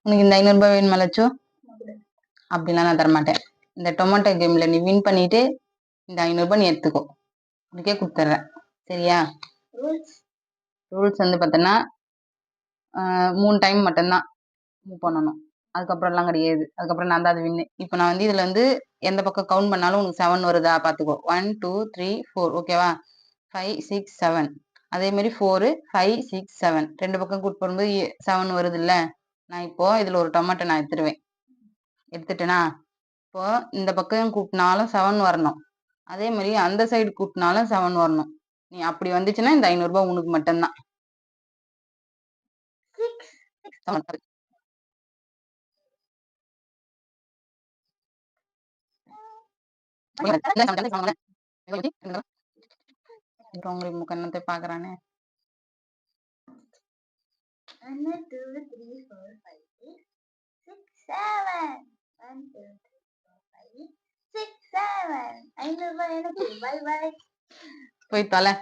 உனக்கு இந்த 500 ரூபாய் வேணுமா லட்சு? அப்படிலாம் நான் தரமாட்டேன். இந்த டொமேட்டோ கேம்ல நீ வின் பண்ணிட்டு இந்த 500 ரூபாய் நீ எடுத்துக்கோ. உனக்கே கொடுத்துட்றேன். சரியா? ரூல்ஸ் வந்து பார்த்தோன்னா 3 டைம் மட்டும்தான் மூவ் பண்ணணும். அதுக்கப்புறம்லாம் கிடையாது. அதுக்கப்புறம் நான் தான் அது வின்னு. இப்போ நான் வந்து இதுல வந்து எந்த பக்கம் கவுண்ட் பண்ணாலும் உனக்கு 7 வருதா பார்த்துக்கோ. 1 2 3 4 ஓகேவா? 5 6 7 அதே மாதிரி 4 5 6 7 ரெண்டு பக்கம் கூட்டு போடும்போது 7 வருது இல்ல. நான் இப்போ இதுல ஒரு டொமேட்டோ நான் எடுத்துருவேன். எடுத்துட்டேனா இப்போ இந்த பக்கம் கூட்டினாலும் 7 வரணும். அதே மாதிரி அந்த சைடு கூட்டினாலும் 7 வரணும். நீ அப்படி வந்துச்சுன்னா இந்த 500 ரூபாய் உனக்கு மட்டும்தான். உங்களுக்கு முக்கண்ணத்தை பாக்குறானே. 1 2 3 4 5 6 7 1 2 3 4 5 6 7 500 ரூபாய் எனக்கு. Bye bye. போய் தொலை.